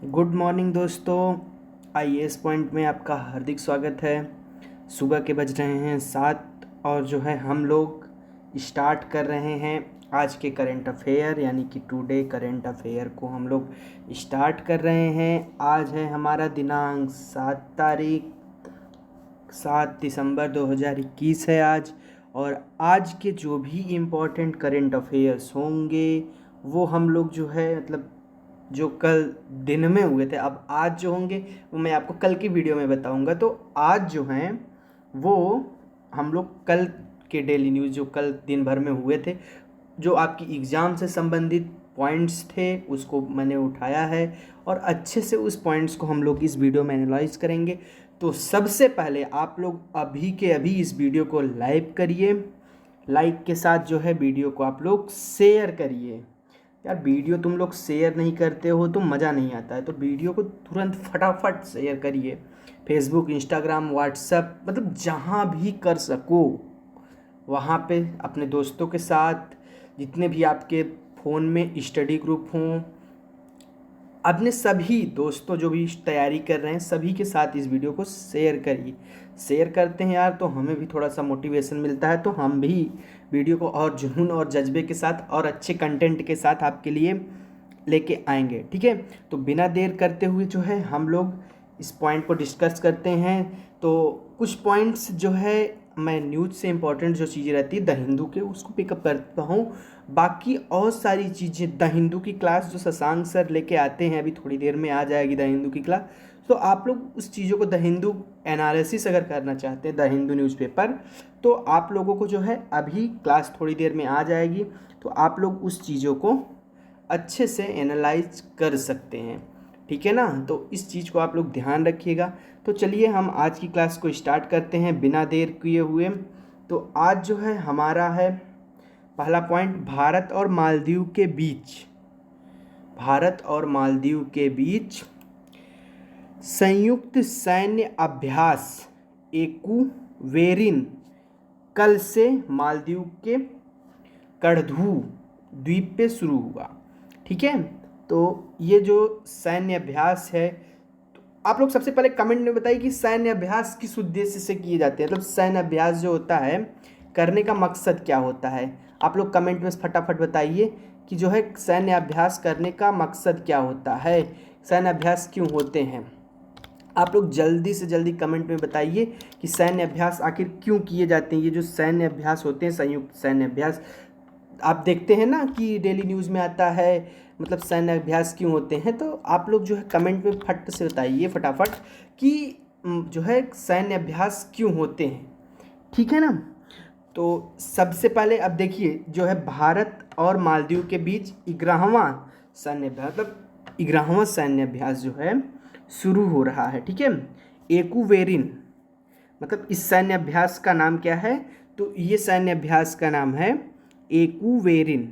Good morning दोस्तों। IAS point में आपका हार्दिक स्वागत है। सुबह के बज रहे हैं 7 और जो है हम लोग स्टार्ट कर रहे हैं आज के करंट अफेयर यानी कि टुडे करंट अफेयर को हम लोग स्टार्ट कर रहे हैं। आज है हमारा दिनांक 7 दिसंबर 2021 है आज। और आज के जो भी इम्पोर्टेंट करंट अफेयर्स होंगे वो हम लोग जो है जो कल दिन में हुए थे, अब आज जो होंगे वो मैं आपको कल की वीडियो में बताऊंगा। तो आज जो हैं वो हम लोग कल के डेली न्यूज़ जो कल दिन भर में हुए थे, जो आपकी एग्ज़ाम से संबंधित पॉइंट्स थे उसको मैंने उठाया है और अच्छे से उस पॉइंट्स को हम लोग इस वीडियो में एनालाइज करेंगे। तो सबसे पहले आप लोग अभी के अभी इस वीडियो को लाइक करिए, लाइक के साथ जो है वीडियो को आप लोग शेयर करिए। यार वीडियो तुम लोग शेयर नहीं करते हो तो मज़ा नहीं आता है, तो वीडियो को तुरंत फटाफट शेयर करिए। फेसबुक, इंस्टाग्राम, व्हाट्सएप, जहाँ भी कर सको वहाँ पे अपने दोस्तों के साथ, जितने भी आपके फ़ोन में स्टडी ग्रुप हों, अपने सभी दोस्तों जो भी तैयारी कर रहे हैं सभी के साथ इस वीडियो को शेयर करिए। शेयर करते हैं यार तो हमें भी थोड़ा सा मोटिवेशन मिलता है, तो हम भी वीडियो को और जुनून और जज्बे के साथ और अच्छे कंटेंट के साथ आपके लिए लेके आएंगे। ठीक है, तो बिना देर करते हुए जो है हम लोग इस पॉइंट को डिस्कस करते हैं। तो कुछ पॉइंट्स जो है मैं न्यूज़ से इम्पोर्टेंट जो चीज़ें रहती है द हिंदू के उसको पिकअप करता हूँ। बाकी और सारी चीज़ें द हिंदू की क्लास जो शशांक सर लेके आते हैं, अभी थोड़ी देर में आ जाएगी द हिंदू की क्लास। तो आप लोग उस चीज़ों को द हिंदू एनालिसिस अगर करना चाहते हैं द हिंदू न्यूज़पेपर, तो आप लोगों को जो है अभी क्लास थोड़ी देर में आ जाएगी, तो आप लोग उस चीज़ों को अच्छे से एनालाइज कर सकते हैं। ठीक है ना, तो इस चीज़ को आप लोग ध्यान रखिएगा। तो चलिए हम आज की क्लास को स्टार्ट करते हैं बिना देर किए हुए। तो आज जो है हमारा है पहला पॉइंट, भारत और मालदीव के बीच, भारत और मालदीव के बीच संयुक्त सैन्य अभ्यास एक्वेरिन कल से मालदीव के करधू द्वीप पे शुरू हुआ। ठीक है, तो ये जो सैन्य अभ्यास है, तो आप लोग सबसे पहले कमेंट में बताइए कि सैन्य अभ्यास किस उद्देश्य से किए जाते हैं, सैन्य अभ्यास जो होता है करने का मकसद क्या होता है। आप लोग कमेंट में फटाफट बताइए कि जो है सैन्य अभ्यास करने का मकसद क्या होता है, सैन्य अभ्यास क्यों होते हैं। आप लोग जल्दी से जल्दी कमेंट में बताइए कि सैन्य अभ्यास आखिर क्यों किए जाते हैं। ये जो सैन्य अभ्यास होते हैं संयुक्त सैन्य अभ्यास, आप देखते हैं ना कि डेली न्यूज़ में आता है, सैन्य अभ्यास क्यों होते हैं। तो आप लोग जो है कमेंट में फट से बताइए फटाफट कि जो है सैन्य अभ्यास क्यों होते हैं। ठीक है ना, तो सबसे पहले अब देखिए जो है भारत और मालदीव के बीच 11वां सैन्य अभ्यास 11वां सैन्य अभ्यास जो है शुरू हो रहा है। ठीक है, एक्वेरिन इस सैन्य अभ्यास का नाम क्या है, तो ये सैन्य अभ्यास का नाम है एक्वेरिन।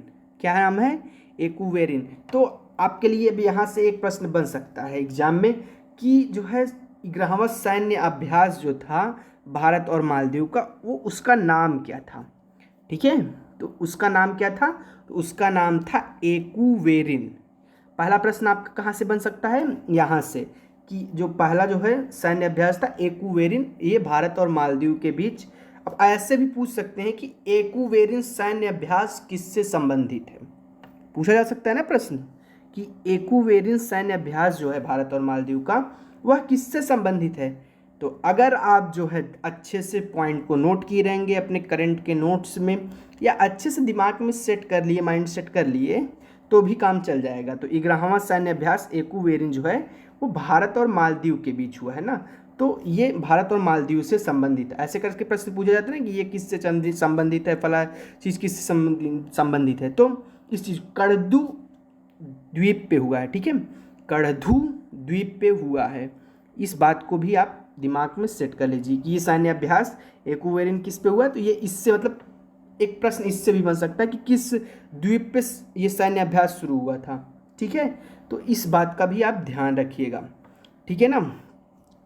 क्या नाम है, एक्वेरिन। तो आपके लिए भी यहाँ से एक प्रश्न बन सकता है एग्जाम में कि जो है 11वां सैन्य अभ्यास जो था भारत और मालदीव का, वो उसका नाम क्या था। ठीक है, तो उसका नाम क्या था, तो उसका नाम था एक्वेरिन। पहला प्रश्न आपका कहाँ से बन सकता है, यहाँ से, कि जो पहला जो है सैन्य अभ्यास था एक्वेरिन, ये भारत और मालदीव के बीच। अब ऐसे भी पूछ सकते हैं कि एक्वेरिन सैन्य अभ्यास किससे संबंधित है, पूछा जा सकता है ना प्रश्न कि एक्वेरिन सैन्य अभ्यास जो है भारत और मालदीव का वह किससे संबंधित है। तो अगर आप जो है अच्छे से पॉइंट को नोट किए रहेंगे अपने करंट के नोट्स में, या अच्छे से दिमाग में सेट कर लिए, माइंड सेट कर लिए, तो भी काम चल जाएगा। तो 11वां सैन्य अभ्यास एक्वेरिन जो है वो भारत और मालदीव के बीच हुआ है ना, तो ये भारत और मालदीव से संबंधित है। ऐसे करके प्रश्न पूछे जाते हैं ना कि ये किससे संबंधित है, फला चीज़ किससे संबंधित है। तो इस चीज़ करधू द्वीप पे हुआ है। ठीक है, करधू द्वीप पे हुआ है, इस बात को भी आप दिमाग में सेट कर लीजिए कि ये सैन्य अभ्यास एक्वेरिन किस पे हुआ है। तो ये इससे एक प्रश्न इससे भी बन सकता है कि किस द्वीप पे ये सैन्य अभ्यास शुरू हुआ था। ठीक है, तो इस बात का भी आप ध्यान रखिएगा। ठीक है ना,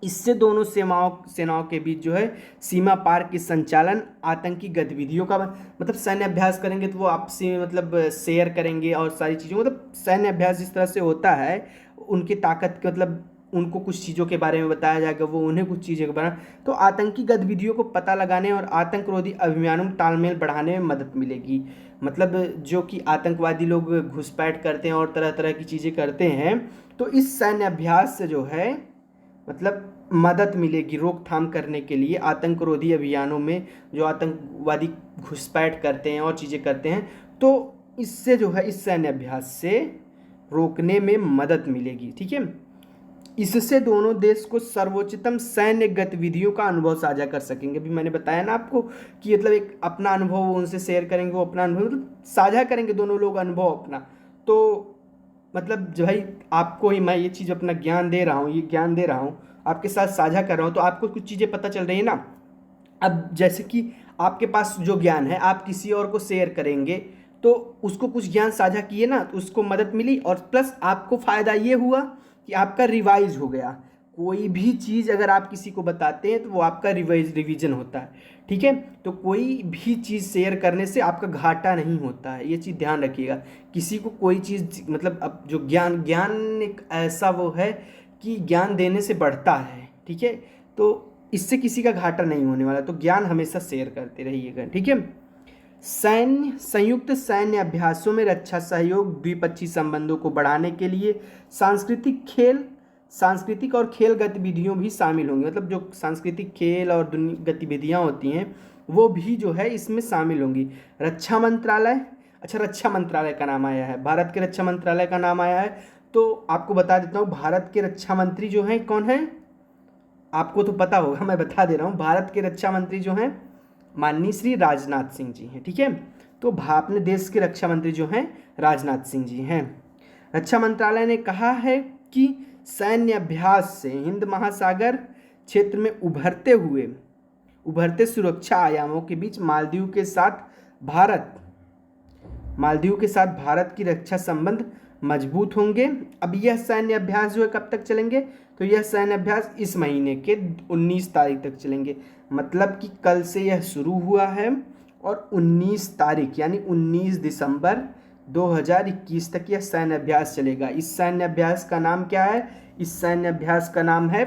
इससे दोनों सेनाओं के बीच जो है सीमा पार की संचालन, आतंकी गतिविधियों का सैन्य अभ्यास करेंगे तो वो आपसी में शेयर करेंगे और सारी चीज़ों, सैन्य अभ्यास जिस तरह से होता है उनकी ताकत के मतलब उनको कुछ चीज़ों के बारे में बताया जाएगा, वो उन्हें कुछ चीज़ों के बारे में। तो आतंकी गतिविधियों को पता लगाने और आतंकरोधी अभियानों में तालमेल बढ़ाने में मदद मिलेगी। मतलब जो कि आतंकवादी लोग घुसपैठ करते हैं और तरह तरह की चीज़ें करते हैं, तो इस सैन्य अभ्यास से जो है मतलब मदद मिलेगी रोकथाम करने के लिए आतंकरोधी अभियानों में, जो आतंकवादी घुसपैठ करते हैं और चीज़ें करते हैं, तो इससे जो है इस सैन्य अभ्यास से रोकने में मदद मिलेगी। ठीक है, इससे दोनों देश को सर्वोच्चतम सैन्य गतिविधियों का अनुभव साझा कर सकेंगे। अभी मैंने बताया ना आपको कि मतलब एक अपना अनुभव वो उनसे शेयर करेंगे, वो अपना अनुभव मतलब साझा करेंगे दोनों लोग अनुभव अपना। तो मतलब जो भाई आपको ही मैं ये चीज़ अपना ज्ञान दे रहा हूँ, ये ज्ञान दे रहा हूँ, आपके साथ साझा कर रहा हूँ, तो आपको कुछ चीज़ें पता चल रही है ना। अब जैसे कि आपके पास जो ज्ञान है आप किसी और को शेयर करेंगे, तो उसको कुछ ज्ञान साझा किए ना, तो उसको मदद मिली और प्लस आपको फ़ायदा ये हुआ कि आपका रिवाइज हो गया। कोई भी चीज़ अगर आप किसी को बताते हैं तो वो आपका रिवीजन होता है। ठीक है, तो कोई भी चीज़ शेयर करने से आपका घाटा नहीं होता है, ये चीज़ ध्यान रखिएगा। किसी को कोई चीज़ मतलब अब जो ज्ञान ज्ञान एक ऐसा वो है कि ज्ञान देने से बढ़ता है। ठीक है, तो इससे किसी का घाटा नहीं होने वाला, तो ज्ञान हमेशा शेयर करते रहिएगा। ठीक है, संयुक्त सैन्य अभ्यासों में रक्षा सहयोग द्विपक्षीय संबंधों को बढ़ाने के लिए सांस्कृतिक और खेल गतिविधियों भी शामिल होंगी। मतलब जो सांस्कृतिक खेल और गतिविधियां होती हैं वो भी जो है इसमें शामिल होंगी। रक्षा मंत्रालय, अच्छा रक्षा मंत्रालय का नाम आया है, भारत के रक्षा मंत्रालय का नाम आया है। तो आपको बता देता हूँ भारत के रक्षा मंत्री जो हैं कौन है, आपको तो पता होगा, मैं बता दे रहा हूँ। भारत के रक्षा मंत्री जो हैं माननीय श्री राजनाथ सिंह जी हैं। ठीक है, तो अपने देश के रक्षा मंत्री जो हैं राजनाथ सिंह जी हैं। रक्षा मंत्रालय ने कहा है कि सैन्य अभ्यास से हिंद महासागर क्षेत्र में उभरते सुरक्षा आयामों के बीच मालदीव के साथ भारत की रक्षा संबंध मजबूत होंगे। अब यह सैन्य अभ्यास जो है कब तक चलेंगे, तो यह सैन्य अभ्यास इस महीने के 19 तारीख तक चलेंगे। मतलब कि कल से यह शुरू हुआ है और 19 तारीख यानी 19 दिसंबर 2021 तक यह सैन्य अभ्यास चलेगा। इस सैन्य अभ्यास का नाम क्या है, इस सैन्य अभ्यास का नाम है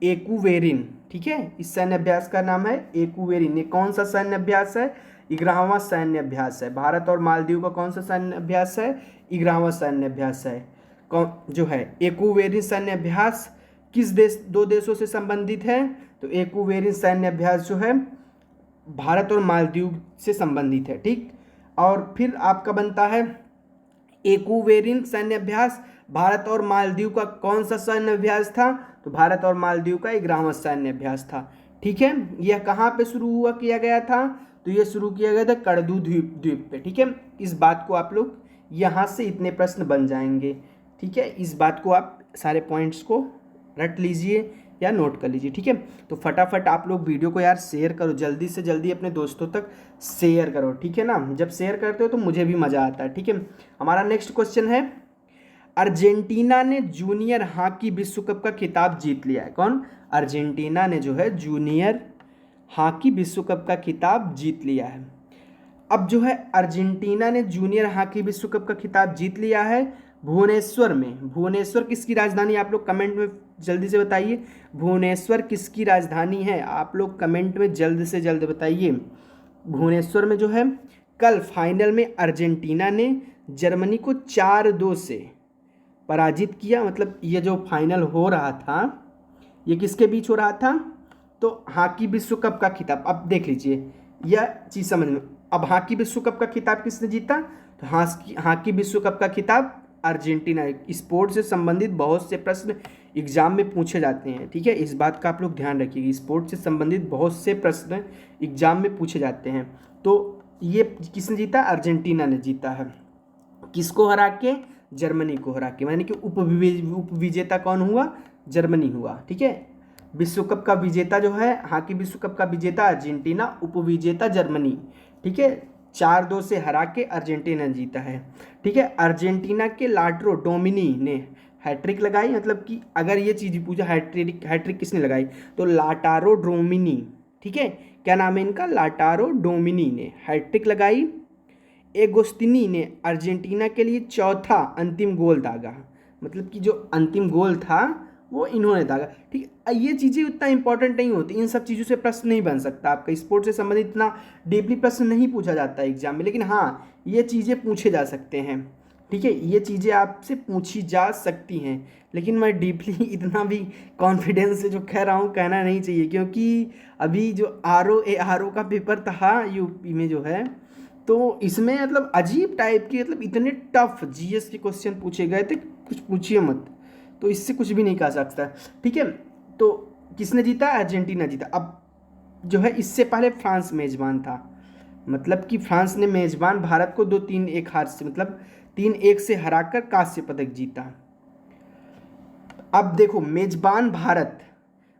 एकूवेरिन। ठीक है, इस सैन्य अभ्यास का नाम है एकूवेरिन। ये कौन सा सैन्य अभ्यास है, 11वां सैन्य अभ्यास है। भारत और मालदीव का कौन सा सैन्य अभ्यास है, 11वां सैन्य अभ्यास है। कौन जो है एकूवेरिन सैन्य अभ्यास किस दो देशों से संबंधित है, तो एकूवेरिन सैन्य अभ्यास जो है भारत और मालदीव से संबंधित है। ठीक, और फिर आपका बनता है एकूवेरिन सैन्य अभ्यास भारत और मालदीव का कौन सा सैन्य अभ्यास था, तो भारत और मालदीव का 11वां सैन्य अभ्यास था। ठीक है, यह कहाँ पे शुरू किया गया था, तो यह शुरू किया गया था करदू द्वीप पे। ठीक है, इस बात को आप लोग यहाँ से इतने प्रश्न बन जाएंगे। ठीक है, इस बात को आप सारे पॉइंट्स को रट लीजिए या नोट कर लीजिए। ठीक है, तो फटाफट आप लोग वीडियो को यार शेयर करो, जल्दी से जल्दी अपने दोस्तों तक शेयर करो। ठीक है ना, जब शेयर करते हो तो मुझे भी मज़ा आता है। ठीक है, हमारा नेक्स्ट क्वेश्चन है, अर्जेंटीना ने जूनियर हॉकी विश्व कप का खिताब जीत लिया है। कौन, अर्जेंटीना ने जो है जूनियर हॉकी विश्व कप का खिताब जीत लिया है। अब जो है अर्जेंटीना ने जूनियर हॉकी विश्व कप का खिताब जीत लिया है भुवनेश्वर में। भुवनेश्वर किसकी राजधानी, आप लोग कमेंट में जल्दी से बताइए, भुवनेश्वर किसकी राजधानी है, आप लोग कमेंट में जल्द से जल्द बताइए। भुवनेश्वर में जो है कल फाइनल में अर्जेंटीना ने जर्मनी को 4-2 से पराजित किया। मतलब ये जो फाइनल हो रहा था ये किसके बीच हो रहा था, तो हॉकी विश्व कप का खिताब। अब देख लीजिए यह चीज़ समझ में। अब हॉकी विश्व कप का खिताब किसने जीता, तो हॉकी विश्व कप का खिताब अर्जेंटीना। स्पोर्ट्स से संबंधित बहुत से प्रश्न एग्जाम में पूछे जाते हैं। ठीक है, इस बात का आप लोग ध्यान रखिएगा, स्पोर्ट्स से संबंधित बहुत से प्रश्न एग्जाम में पूछे जाते हैं। तो ये किसने जीता, अर्जेंटीना ने जीता है। किसको हरा के, जर्मनी को हरा के, यानी कि उपविजेता कौन हुआ, जर्मनी हुआ। ठीक है, विश्व कप का विजेता जो है, हॉकी विश्व कप का विजेता अर्जेंटीना, उपविजेता जर्मनी। ठीक है, 4-2 से हरा के अर्जेंटीना जीता है। ठीक है, अर्जेंटीना के लाटरो डोमिनी ने हैट्रिक लगाई। मतलब कि अगर ये चीज़ पूछा हैट्रिक किसने लगाई, तो लाटारो डोमिनी। ठीक है, क्या नाम है इनका, लाटारो डोमिनी ने हैट्रिक लगाई। एगोस्तिनी ने अर्जेंटीना के लिए चौथा अंतिम गोल दागा। मतलब कि जो अंतिम गोल था वो इन्होंने दागा। ठीक है, ये चीज़ें उतना इंपॉर्टेंट नहीं होती, इन सब चीज़ों से प्रश्न नहीं बन सकता आपका, स्पोर्ट से संबंधित इतना डीपली प्रश्न नहीं पूछा जाता है एग्जाम में, लेकिन हाँ ये चीज़ें पूछे जा सकते हैं। ठीक है, ये चीज़ें आपसे पूछी जा सकती हैं, लेकिन मैं डीपली इतना भी कॉन्फिडेंस से जो कह रहा हूँ कहना नहीं चाहिए, क्योंकि अभी जो RO का पेपर था यूपी में जो है, तो इसमें मतलब अजीब टाइप के, मतलब इतने टफ GS के क्वेश्चन पूछे गए थे, कुछ पूछिए मत। तो इससे कुछ भी नहीं कहा सकता। ठीक है, तो किसने जीता? अर्जेंटीना जीता। अब जो है इससे पहले फ्रांस मेजबान था, मतलब कि फ्रांस ने मेजबान भारत को 2-3-1 हार से, मतलब 3-1 से हराकर कांस्य पदक जीता। अब देखो मेजबान भारत,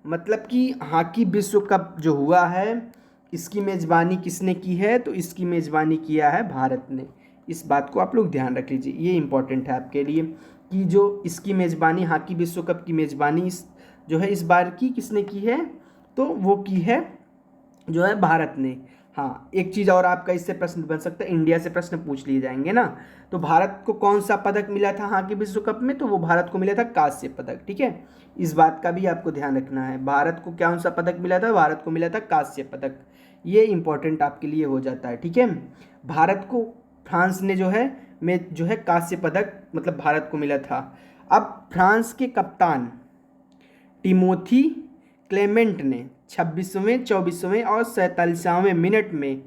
मतलब कि हॉकी विश्व कप जो हुआ है इसकी मेज़बानी किसने की है? तो इसकी मेज़बानी किया है भारत ने। इस बात को आप लोग ध्यान रख लीजिए, ये इंपॉर्टेंट है आपके लिए कि जो इसकी मेज़बानी, हॉकी विश्व कप की मेज़बानी जो है इस बार की किसने की है? तो वो की है जो है भारत ने। हाँ, एक चीज़ और आपका इससे प्रश्न बन सकता है, इंडिया से प्रश्न पूछ लिए जाएंगे ना। तो भारत को कौन सा पदक मिला था हॉकी विश्व कप में? तो वो भारत को मिला था कांस्य पदक। ठीक है, इस बात का भी आपको ध्यान रखना है, भारत को कौन सा पदक मिला था? भारत को मिला था कांस्य पदक। ये इंपॉर्टेंट आपके लिए हो जाता है। ठीक है, भारत को फ्रांस ने जो है कांस्य पदक मतलब भारत को मिला था। अब फ्रांस के कप्तान टिमोथी क्लेमेंट ने 26वें, 24वें और 47वें मिनट में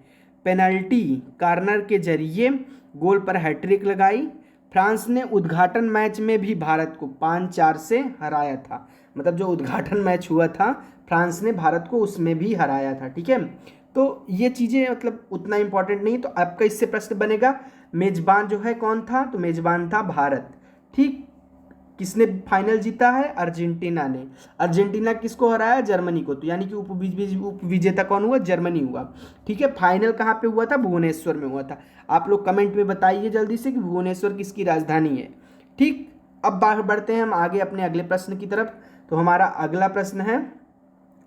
पेनल्टी कॉर्नर के जरिए गोल पर हैट्रिक लगाई। फ्रांस ने उद्घाटन मैच में भी भारत को 5-4 से हराया था, मतलब जो उद्घाटन मैच हुआ था फ्रांस ने भारत को उसमें भी हराया था। ठीक है, तो ये चीज़ें मतलब उतना इंपॉर्टेंट नहीं, तो आपका इससे प्रश्न बनेगा मेजबान जो है कौन था? तो मेजबान था भारत। ठीक, किसने फाइनल जीता है? अर्जेंटीना ने। अर्जेंटीना किसको हराया? जर्मनी को। तो यानी कि उप विजेता कौन हुआ? जर्मनी हुआ। ठीक है, फाइनल कहाँ पे हुआ था? भुवनेश्वर में हुआ था। आप लोग कमेंट में बताइए जल्दी से कि भुवनेश्वर किसकी राजधानी है। ठीक, अब बढ़ते हैं हम आगे अपने अगले प्रश्न की तरफ। तो हमारा अगला प्रश्न है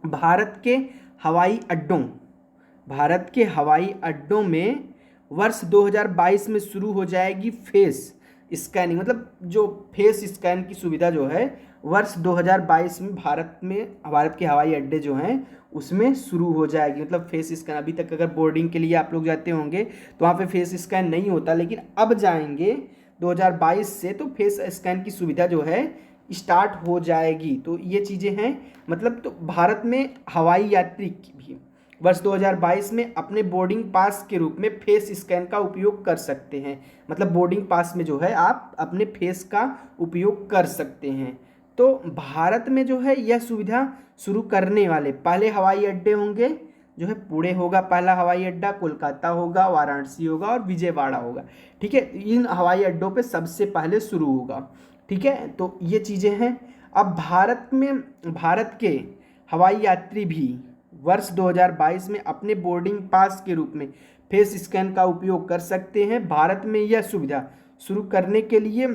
भारत के हवाई अड्डों, भारत के हवाई अड्डों में वर्ष 2022 में शुरू हो जाएगी फेस स्कैनिंग, मतलब जो फेस स्कैन की सुविधा जो है वर्ष 2022 में भारत के हवाई अड्डे जो हैं उसमें शुरू हो जाएगी। मतलब फेस स्कैन, अभी तक अगर बोर्डिंग के लिए आप लोग जाते होंगे तो वहाँ पे फेस स्कैन नहीं होता, लेकिन अब जाएंगे 2022 से तो फेस स्कैन की सुविधा जो है स्टार्ट हो जाएगी। तो ये चीज़ें हैं, मतलब तो भारत में हवाई यात्री भी वर्ष 2022 में अपने बोर्डिंग पास के रूप में फेस स्कैन का उपयोग कर सकते हैं। मतलब बोर्डिंग पास में जो है आप अपने फेस का उपयोग कर सकते हैं। तो भारत में जो है यह सुविधा शुरू करने वाले पहले हवाई अड्डे होंगे जो है पुणे होगा पहला हवाई अड्डा, कोलकाता होगा, वाराणसी होगा और विजयवाड़ा होगा। ठीक है, इन हवाई अड्डों पे सबसे पहले शुरू होगा। ठीक है, तो ये चीज़ें हैं। अब भारत के हवाई यात्री भी वर्ष 2022 में अपने बोर्डिंग पास के रूप में फेस स्कैन का उपयोग कर सकते हैं। भारत में यह सुविधा शुरू करने के लिए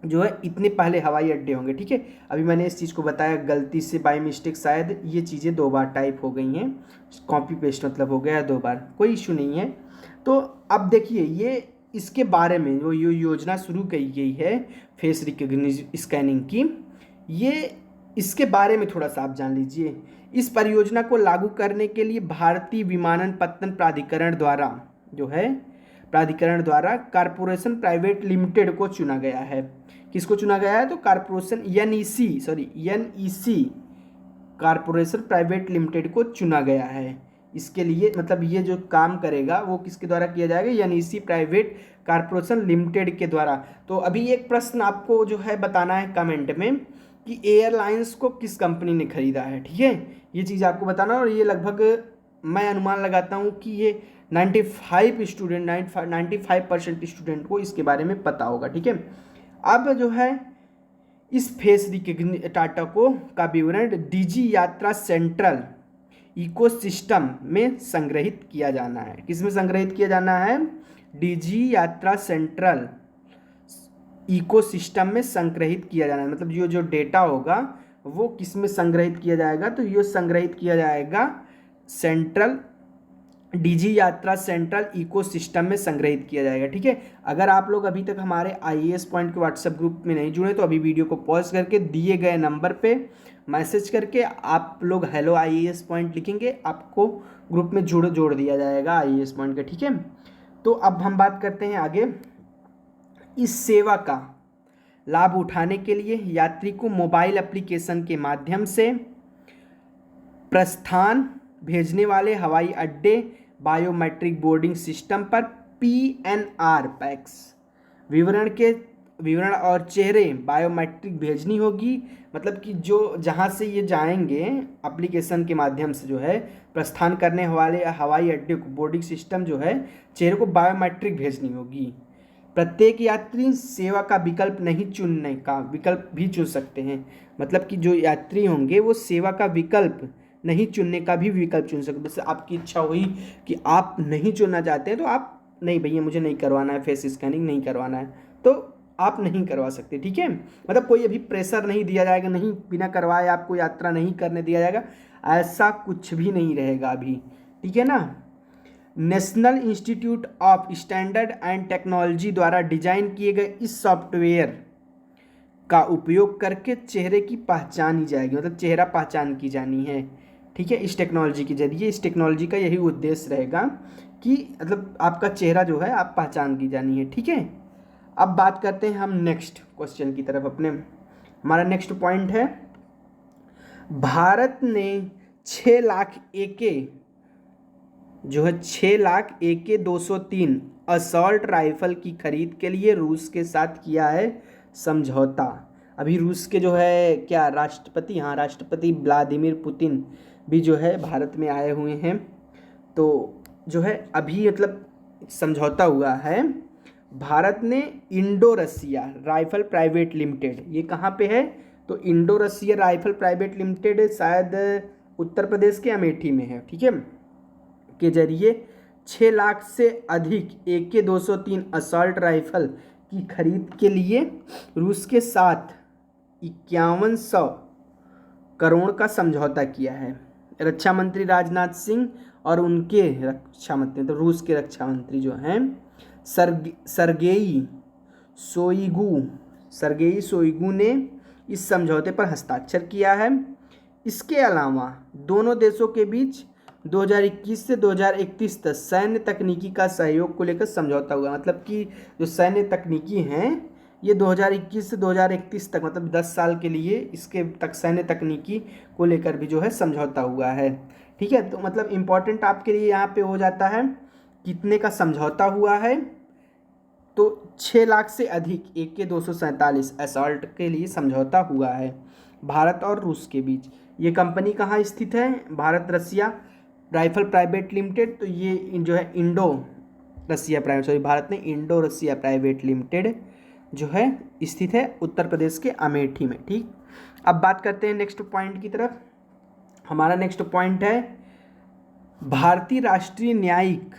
जो है इतने पहले हवाई अड्डे होंगे। ठीक है, अभी मैंने इस चीज़ को बताया गलती से बाय मिस्टेक, शायद ये चीज़ें 2 बार टाइप हो गई हैं, कॉपी पेस्ट मतलब हो गया 2 बार, कोई इशू नहीं है। तो अब देखिए ये इसके बारे में जो योजना शुरू की गई है फेस रिकग्निशन स्कैनिंग की, ये इसके बारे में थोड़ा सा आप जान लीजिए। इस परियोजना को लागू करने के लिए भारतीय विमानपत्तन प्राधिकरण द्वारा कॉरपोरेशन प्राइवेट लिमिटेड को चुना गया है। किसको चुना गया है? तो corporation NEC corporation private limited को चुना गया है। इसके लिए मतलब ये जो काम करेगा वो किसके द्वारा किया जाएगा? NEC प्राइवेट कॉरपोरेशन लिमिटेड के द्वारा। तो अभी एक प्रश्न आपको जो है बताना है कमेंट में कि एयरलाइंस को किस कंपनी ने खरीदा है। ठीक है, ये चीज़ आपको बताना, और ये लगभग मैं अनुमान लगाता हूँ कि ये 95% स्टूडेंट को इसके बारे में पता होगा। ठीक है, अब जो है इस फेस रिकग्निशन टाटा का विवरण DG यात्रा सेंट्रल इकोसिस्टम में संग्रहित किया जाना है। किस में संग्रहित किया जाना है? DG यात्रा सेंट्रल इकोसिस्टम में संग्रहित किया जाना है। मतलब ये जो डेटा होगा वो किस में संग्रहित किया जाएगा? तो ये संग्रहित किया जाएगा सेंट्रल डीजी यात्रा सेंट्रल इकोसिस्टम में संग्रहित किया जाएगा। ठीक है, अगर आप लोग अभी तक हमारे आईएएस पॉइंट के व्हाट्सएप ग्रुप में नहीं जुड़े तो अभी वीडियो को पॉज करके दिए गए नंबर पे मैसेज करके आप लोग हेलो आईएएस पॉइंट लिखेंगे, आपको ग्रुप में जोड़ दिया जाएगा आईएएस पॉइंट का। ठीक है, तो अब हम बात करते हैं आगे। इस सेवा का लाभ उठाने के लिए यात्री को मोबाइल एप्लीकेशन के माध्यम से प्रस्थान भेजने वाले हवाई अड्डे बायोमेट्रिक बोर्डिंग सिस्टम पर पीएनआर पैक्स विवरण और चेहरे बायोमेट्रिक भेजनी होगी। मतलब कि जो जहाँ से ये जाएंगे एप्लीकेशन के माध्यम से जो है प्रस्थान करने वाले हवाई अड्डे को बोर्डिंग सिस्टम जो है चेहरे को बायोमेट्रिक भेजनी होगी। प्रत्येक यात्री सेवा का विकल्प नहीं चुनने का विकल्प भी चुन सकते हैं। मतलब कि जो यात्री होंगे वो सेवा का विकल्प नहीं चुनने का भी विकल्प चुन सकते। जैसे आपकी इच्छा हुई कि आप नहीं चुनना चाहते हैं तो आप नहीं भैया मुझे नहीं करवाना है, फेस स्कैनिंग नहीं करवाना है, तो आप नहीं करवा सकते। ठीक है, मतलब कोई अभी प्रेशर नहीं दिया जाएगा, नहीं बिना करवाए आपको यात्रा नहीं करने दिया जाएगा, ऐसा कुछ भी नहीं रहेगा अभी। ठीक है ना। National institute of standard and technology द्वारा डिजाइन किए गए इस सॉफ्टवेयर का उपयोग करके चेहरे की पहचानी जाएगी, मतलब चेहरा पहचान की जानी है। ठीक है, इस टेक्नोलॉजी के जरिए, इस टेक्नोलॉजी का यही उद्देश्य रहेगा कि मतलब आपका चेहरा जो है आप पहचान की जानी है। ठीक है, अब बात करते हैं हम नेक्स्ट क्वेश्चन की तरफ अपने। हमारा नेक्स्ट पॉइंट है, भारत ने 6 लाख AK जो है 6 लाख AK-203 असॉल्ट राइफल की खरीद के लिए रूस के साथ किया है समझौता। अभी रूस के जो है क्या राष्ट्रपति, हाँ राष्ट्रपति व्लादिमीर पुतिन भी जो है भारत में आए हुए हैं। तो जो है अभी मतलब समझौता हुआ है। भारत ने इंडो रसिया राइफल प्राइवेट लिमिटेड, ये कहाँ पे है तो इंडो रसिया राइफल प्राइवेट लिमिटेड शायद उत्तर प्रदेश के अमेठी में है। ठीक है, के जरिए 6 लाख से अधिक AK-203 असॉल्ट राइफल की खरीद के लिए रूस के साथ 5100 करोड़ का समझौता किया है। रक्षा मंत्री राजनाथ सिंह और उनके रक्षा मंत्री तो रूस के रक्षा मंत्री जो हैं सरगेई शोइगु ने इस समझौते पर हस्ताक्षर किया है। इसके अलावा दोनों देशों के बीच 2021 से 2031 तक सैन्य तकनीकी का सहयोग को लेकर समझौता हुआ। मतलब कि जो सैन्य तकनीकी हैं ये 2021 से 2031 तक मतलब 10 साल के लिए इसके तक सैन्य तकनीकी को लेकर भी जो है समझौता हुआ है। ठीक है, तो मतलब इम्पॉर्टेंट आपके लिए यहाँ पे हो जाता है कितने का समझौता हुआ है, तो 6 लाख से अधिक AK-247 असॉल्ट के लिए समझौता हुआ है भारत और रूस के बीच। ये कंपनी कहाँ स्थित है, भारत रसिया राइफल प्राइवेट लिमिटेड। तो ये जो है भारत ने इंडो रसिया प्राइवेट लिमिटेड जो है स्थित है उत्तर प्रदेश के अमेठी में। ठीक, अब बात करते हैं नेक्स्ट पॉइंट की तरफ। हमारा नेक्स्ट पॉइंट है भारतीय राष्ट्रीय न्यायिक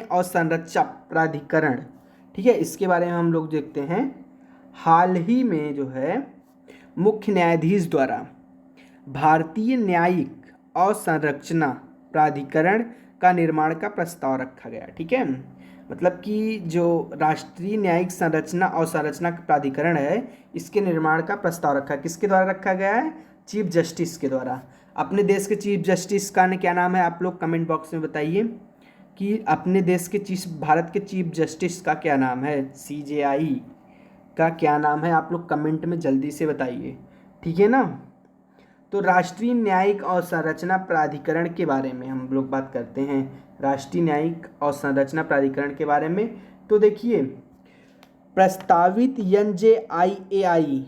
अवसंरचना प्राधिकरण। ठीक है, इसके बारे में हम लोग देखते हैं। हाल ही में जो है मुख्य न्यायाधीश द्वारा भारतीय न्यायिक अवसंरचना प्राधिकरण का निर्माण का प्रस्ताव रखा गया। ठीक है, मतलब कि जो राष्ट्रीय न्यायिक संरचना अवसंरचना प्राधिकरण है इसके निर्माण का प्रस्ताव रखा, किसके द्वारा रखा गया है, चीफ जस्टिस के द्वारा। अपने देश के चीफ जस्टिस का क्या नाम है, आप लोग कमेंट बॉक्स में बताइए कि अपने देश के भारत के चीफ जस्टिस का क्या नाम है, CJI का क्या नाम है, आप लोग कमेंट में जल्दी से बताइए। ठीक है ना। तो राष्ट्रीय न्यायिक अवसंरचना प्राधिकरण के बारे में हम लोग बात करते हैं, राष्ट्रीय न्यायिक अवसंरचना प्राधिकरण के बारे में। तो देखिए प्रस्तावित NJIAI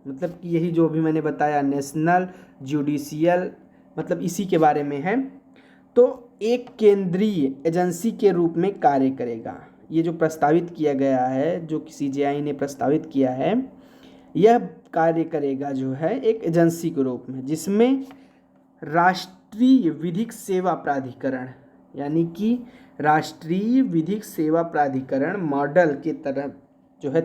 मतलब कि यही जो भी मैंने बताया नेशनल जुडिशियल मतलब इसी के बारे में है। तो एक केंद्रीय एजेंसी के रूप में कार्य करेगा। ये जो प्रस्तावित किया गया है, जो CJI ने प्रस्तावित किया है, यह कार्य करेगा जो है एक एजेंसी के रूप में, जिसमें राष्ट्रीय विधिक सेवा प्राधिकरण यानी कि राष्ट्रीय विधिक सेवा प्राधिकरण मॉडल के तरह जो है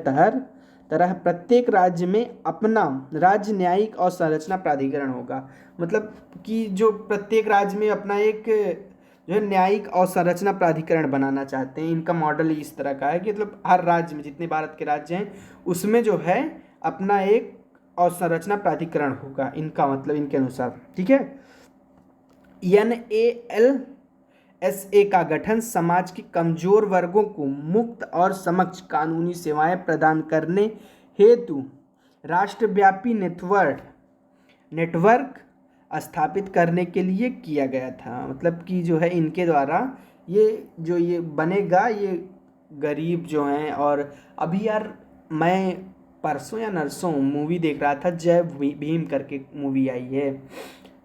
तरह प्रत्येक राज्य में अपना राज्य न्यायिक और संरचना प्राधिकरण होगा। मतलब कि जो प्रत्येक राज्य में अपना एक जो है न्यायिक और संरचना प्राधिकरण बनाना चाहते हैं। इनका मॉडल इस तरह का है कि मतलब हर राज्य में, जितने भारत के राज्य हैं उसमें जो है अपना एक अवसंरचना प्राधिकरण होगा, इनका मतलब इनके अनुसार। ठीक है। NALSA का गठन समाज के कमजोर वर्गों को मुक्त और समक्ष कानूनी सेवाएं प्रदान करने हेतु राष्ट्रव्यापी नेटवर्क स्थापित करने के लिए किया गया था। मतलब कि जो है इनके द्वारा ये बनेगा, ये गरीब जो हैं। और अभी यार मैं परसों या नरसों मूवी देख रहा था, जय भीम करके मूवी आई है।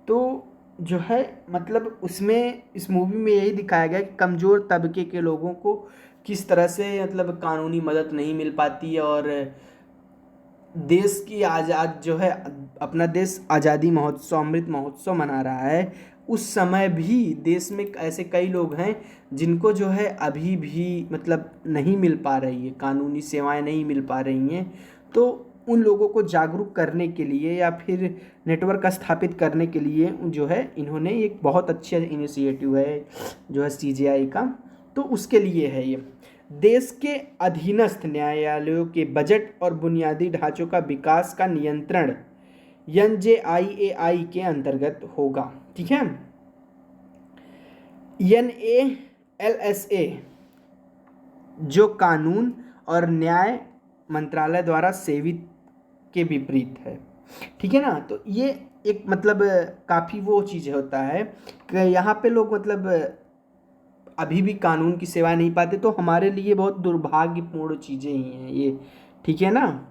तो जो है मतलब उसमें, इस मूवी में यही दिखाया गया कि कमज़ोर तबके के लोगों को किस तरह से मतलब कानूनी मदद नहीं मिल पाती। और देश की आज़ाद जो है, अपना देश आज़ादी महोत्सव, अमृत महोत्सव मना रहा है, उस समय भी देश में ऐसे कई लोग हैं जिनको जो है अभी भी मतलब नहीं मिल पा रही है, कानूनी सेवाएं नहीं मिल पा रही हैं। तो उन लोगों को जागरूक करने के लिए या फिर नेटवर्क स्थापित करने के लिए जो है इन्होंने एक बहुत अच्छा इनिशिएटिव है जो है CJI का, तो उसके लिए है ये। देश के अधीनस्थ न्यायालयों के बजट और बुनियादी ढांचों का विकास का नियंत्रण NJIAI के अंतर्गत होगा। ठीक है। NALSA जो कानून और न्याय मंत्रालय द्वारा सेवित के विपरीत है। ठीक है ना। तो ये एक मतलब काफ़ी वो चीज़ होता है कि यहाँ पे लोग मतलब अभी भी कानून की सेवा नहीं पाते, तो हमारे लिए बहुत दुर्भाग्यपूर्ण चीज़ें ही हैं ये। ठीक है ना।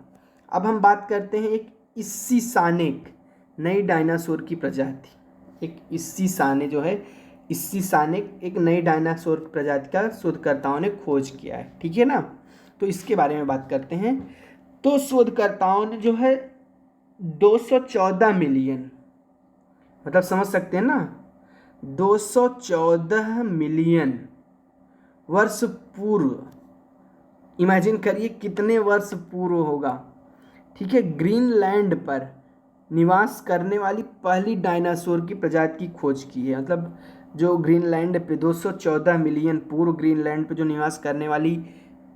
अब हम बात करते हैं एक इस्सी सानेक नई डायनासोर की प्रजाति। एक इस्सी साने जो है, इस्सी सानेक एक नई डायनासोर की प्रजाति का शोधकर्ताओं ने खोज किया है। ठीक है ना। तो इसके बारे में बात करते हैं। तो शोधकर्ताओं ने जो है 214 मिलियन, मतलब समझ सकते हैं ना, 214 मिलियन वर्ष पूर्व, इमेजिन करिए कितने वर्ष पूर्व होगा। ठीक है। ग्रीनलैंड पर निवास करने वाली पहली डायनासोर की प्रजाति की खोज की है। मतलब जो ग्रीनलैंड पे 214 मिलियन पूर्व ग्रीनलैंड पे जो निवास करने वाली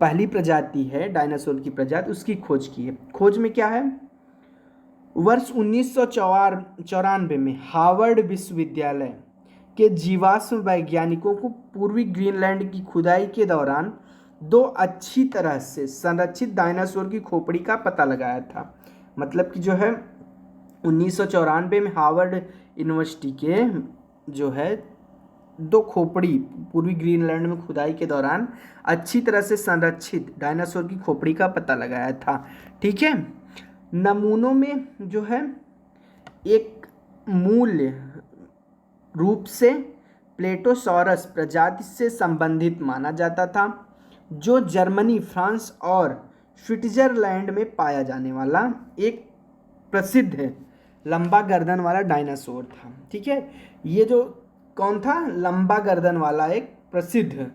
पहली प्रजाति है डायनासोर की प्रजाति, उसकी खोज की है। खोज में क्या है, वर्ष 1994 में हार्वर्ड विश्वविद्यालय के जीवाश्म वैज्ञानिकों को पूर्वी ग्रीनलैंड की खुदाई के दौरान 2 अच्छी तरह से संरक्षित डायनासोर की खोपड़ी का पता लगाया था। मतलब कि जो है 1994 में हार्वर्ड यूनिवर्सिटी के जो है 2 खोपड़ी पूर्वी ग्रीनलैंड में खुदाई के दौरान अच्छी तरह से संरक्षित डायनासोर की खोपड़ी का पता लगाया था। ठीक है। नमूनों में जो है एक मूल रूप से प्लेटोसॉरस प्रजाति से संबंधित माना जाता था, जो जर्मनी, फ्रांस और स्विट्जरलैंड में पाया जाने वाला एक प्रसिद्ध लंबा गर्दन वाला डायनासोर था। ठीक है। ये जो कौन था, लंबा गर्दन वाला एक प्रसिद्ध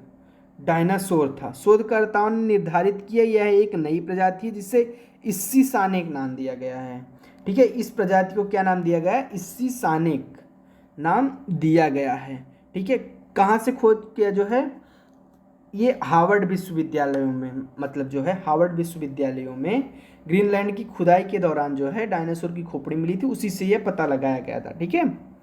डायनासोर था। शोधकर्ताओं ने निर्धारित किया यह एक नई प्रजाति है जिसे इस्सी सानेक नाम दिया गया है। ठीक है। इस प्रजाति को क्या नाम दिया गया है, इस्सी सानेक नाम दिया गया है। ठीक है। कहाँ से खोज किया जो है, ये हार्वर्ड विश्वविद्यालयों में, मतलब जो है हार्वर्ड विश्वविद्यालयों में ग्रीनलैंड की खुदाई के दौरान जो है डायनासोर की खोपड़ी मिली थी, उसी से यह पता लगाया गया था। ठीक है।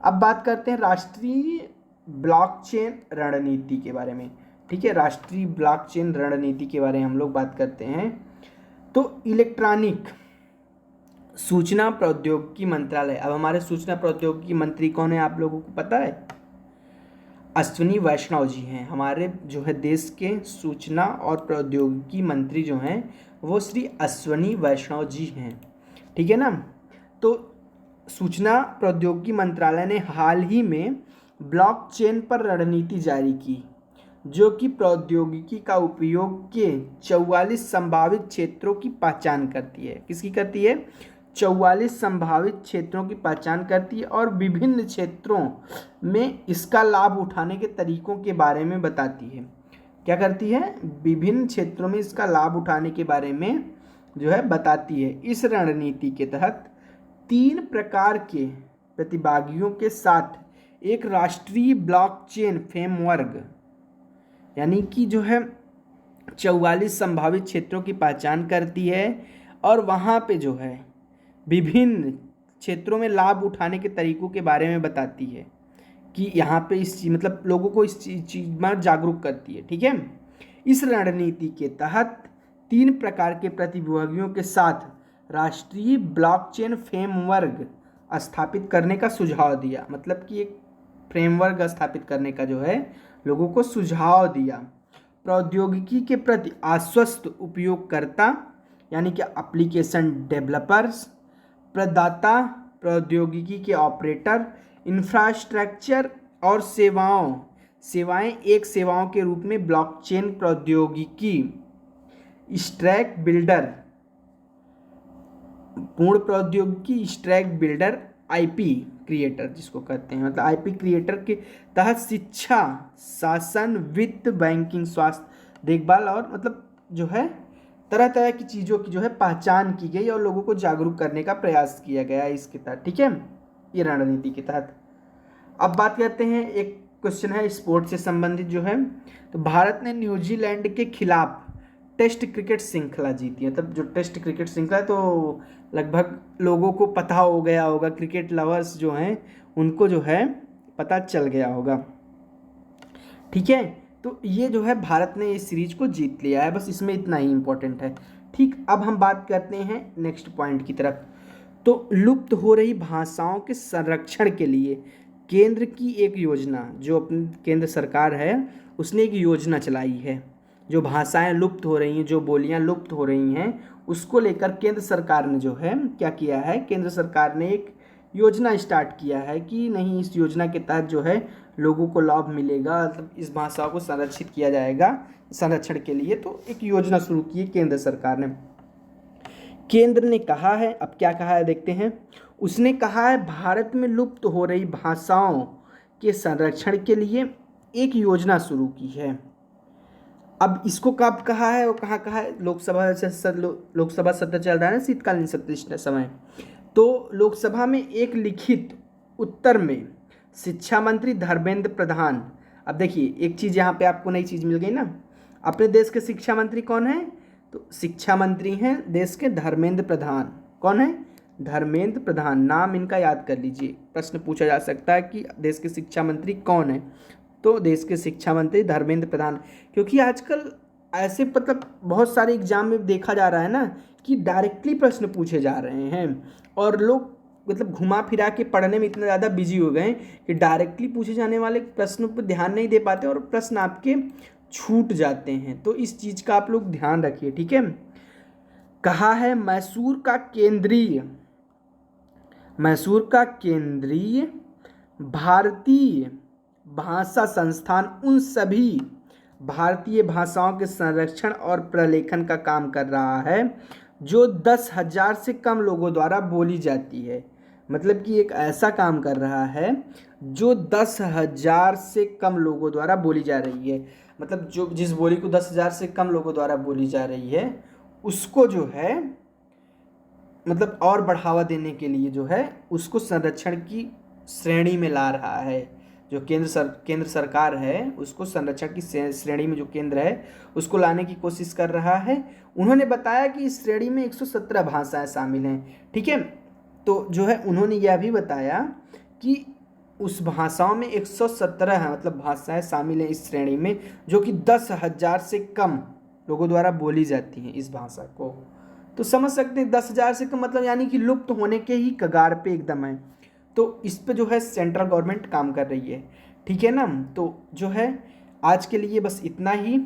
अब बात करते हैं राष्ट्रीय ब्लॉकचेन रणनीति के बारे में। ठीक है। राष्ट्रीय ब्लॉकचेन रणनीति के बारे में हम लोग बात करते हैं। तो इलेक्ट्रॉनिक सूचना प्रौद्योगिकी मंत्रालय, अब हमारे सूचना प्रौद्योगिकी मंत्री कौन है आप लोगों को पता है, अश्विनी वैष्णव जी हैं। हमारे जो है देश के सूचना और प्रौद्योगिकी मंत्री जो हैं वो श्री अश्विनी वैष्णव जी हैं। ठीक है ना। तो सूचना प्रौद्योगिकी मंत्रालय ने हाल ही में ब्लॉकचेन पर रणनीति जारी की, जो कि प्रौद्योगिकी का उपयोग के 44 संभावित क्षेत्रों की पहचान करती है। किसकी करती है, 44 संभावित क्षेत्रों की पहचान करती है और विभिन्न क्षेत्रों में इसका लाभ उठाने के तरीकों के बारे में बताती है। क्या करती है, विभिन्न क्षेत्रों में इसका लाभ उठाने के बारे में जो है बताती है। इस रणनीति के तहत 3 प्रकार के प्रतिभागियों के साथ एक राष्ट्रीय ब्लॉकचेन फ्रेमवर्क, यानी कि जो है 44 संभावित क्षेत्रों की पहचान करती है और वहाँ पे जो है विभिन्न क्षेत्रों में लाभ उठाने के तरीकों के बारे में बताती है कि यहाँ पे इस चीज मतलब लोगों को इस चीज में जागरूक करती है। ठीक है, इस रणनीति के तहत 3 प्रकार के प्रतिभागियों के साथ राष्ट्रीय ब्लॉकचेन फ्रेमवर्क स्थापित करने का सुझाव दिया। मतलब कि एक फ्रेमवर्क स्थापित करने का जो है लोगों को सुझाव दिया। प्रौद्योगिकी के प्रति आश्वस्त उपयोगकर्ता यानी कि एप्लीकेशन डेवलपर्स, प्रदाता प्रौद्योगिकी के ऑपरेटर, इंफ्रास्ट्रक्चर और सेवाएं एक सेवाओं के रूप में ब्लॉकचेन प्रौद्योगिकी, स्टैक बिल्डर, पूर्ण प्रौद्योगिकी स्टैक बिल्डर, आईपी क्रिएटर जिसको कहते हैं, मतलब आईपी क्रिएटर के तहत शिक्षा, शासन, वित्त, बैंकिंग, स्वास्थ्य देखभाल और मतलब जो है तरह तरह की चीज़ों की जो है पहचान की गई और लोगों को जागरूक करने का प्रयास किया गया इसके तहत। ठीक है, ये रणनीति के तहत। अब बात करते हैं, एक क्वेश्चन है स्पोर्ट्स से संबंधित जो है, तो भारत ने न्यूजीलैंड के खिलाफ टेस्ट क्रिकेट श्रृंखला जीती है। मतलब जो टेस्ट क्रिकेट श्रृंखला तो लगभग लोगों को पता हो गया होगा, क्रिकेट लवर्स जो हैं उनको जो है पता चल गया होगा। ठीक है, तो ये जो है भारत ने इस सीरीज को जीत लिया है, बस इसमें इतना ही इम्पोर्टेंट है। ठीक, अब हम बात करते हैं नेक्स्ट पॉइंट की तरफ। तो लुप्त हो रही भाषाओं के संरक्षण के लिए केंद्र की एक योजना, जो अपनी केंद्र सरकार है उसने एक योजना चलाई है। जो भाषाएं लुप्त हो रही हैं, जो बोलियां लुप्त हो रही हैं, उसको लेकर केंद्र सरकार ने जो है क्या किया है, केंद्र सरकार ने एक योजना स्टार्ट किया है कि नहीं, इस योजना के तहत जो है लोगों को लाभ मिलेगा, मतलब इस भाषा को संरक्षित किया जाएगा संरक्षण के लिए। तो एक योजना शुरू की है केंद्र सरकार ने। केंद्र ने कहा है, अब क्या कहा है देखते हैं। उसने कहा है भारत में लुप्त हो रही भाषाओं के संरक्षण के लिए एक योजना शुरू की है। अब इसको कब कहा है और कहाँ कहा है, लोकसभा सत्र चल रहा है ना, शीतकालीन सत्र इस समय। तो लोकसभा में एक लिखित उत्तर में शिक्षा मंत्री धर्मेंद्र प्रधान, अब देखिए एक चीज़ यहाँ पे आपको नई चीज़ मिल गई ना, अपने देश के शिक्षा मंत्री कौन है, तो शिक्षा मंत्री हैं देश के धर्मेंद्र प्रधान। कौन है, धर्मेंद्र प्रधान, नाम इनका याद कर लीजिए, प्रश्न पूछा जा सकता है कि देश के शिक्षा मंत्री कौन है, तो देश के शिक्षा मंत्री धर्मेंद्र प्रधान। क्योंकि आजकल ऐसे मतलब बहुत सारे एग्जाम में देखा जा रहा है ना कि डायरेक्टली प्रश्न पूछे जा रहे हैं और लोग मतलब घुमा फिरा के पढ़ने में इतना ज़्यादा बिजी हो गए कि डायरेक्टली पूछे जाने वाले प्रश्नों पर ध्यान नहीं दे पाते और प्रश्न आपके छूट जाते हैं। तो इस चीज़ का आप लोग ध्यान रखिए। ठीक है, कहा है मैसूर का केंद्रीय भारतीय भाषा संस्थान उन सभी भारतीय भाषाओं के संरक्षण और प्रलेखन का काम कर रहा है जो 10,000 से कम लोगों द्वारा बोली जाती है। मतलब कि एक ऐसा काम कर रहा है जो 10,000 से कम लोगों द्वारा बोली जा रही है। मतलब जो जिस बोली को 10,000 से कम लोगों द्वारा बोली जा रही है उसको जो है मतलब और बढ़ावा देने के लिए जो है उसको संरक्षण की श्रेणी में ला रहा है। जो केंद्र सरकार है उसको संरक्षण की श्रेणी में जो केंद्र है उसको लाने की कोशिश कर रहा है। उन्होंने बताया कि इस श्रेणी में 117 भाषाएं शामिल हैं। ठीक है, तो जो है उन्होंने यह भी बताया कि उस भाषाओं में 117 है मतलब भाषाएं शामिल हैं इस श्रेणी में, जो कि 10,000 से कम लोगों द्वारा बोली जाती हैं इस भाषा को। तो समझ सकते हैं 10,000 से कम मतलब यानी कि लुप्त होने के ही कगार पे एकदम है। तो इस पे जो है सेंट्रल गवर्नमेंट काम कर रही है। ठीक है ना, तो जो है आज के लिए बस इतना ही।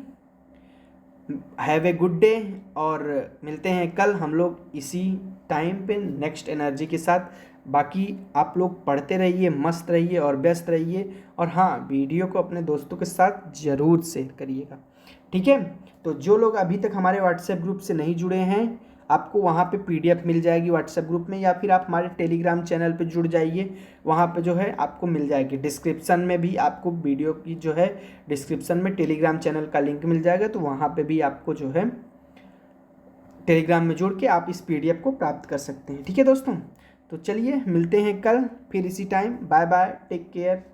हैव ए गुड डे और मिलते हैं कल हम लोग इसी टाइम पे नेक्स्ट एनर्जी के साथ। बाकी आप लोग पढ़ते रहिए, मस्त रहिए और व्यस्त रहिए। और हाँ, वीडियो को अपने दोस्तों के साथ ज़रूर शेयर करिएगा। ठीक है, तो जो लोग अभी तक हमारे व्हाट्सएप ग्रुप से नहीं जुड़े हैं, आपको वहाँ पे PDF मिल जाएगी व्हाट्सएप ग्रुप में, या फिर आप हमारे टेलीग्राम चैनल पे जुड़ जाइए, वहाँ पे जो है आपको मिल जाएगी। डिस्क्रिप्शन में भी आपको वीडियो की जो है डिस्क्रिप्शन में टेलीग्राम चैनल का लिंक मिल जाएगा, तो वहाँ पे भी आपको जो है टेलीग्राम में जोड़ के आप इस PDF को प्राप्त कर सकते हैं। ठीक है दोस्तों, तो चलिए मिलते हैं कल फिर इसी time. Bye bye, take care.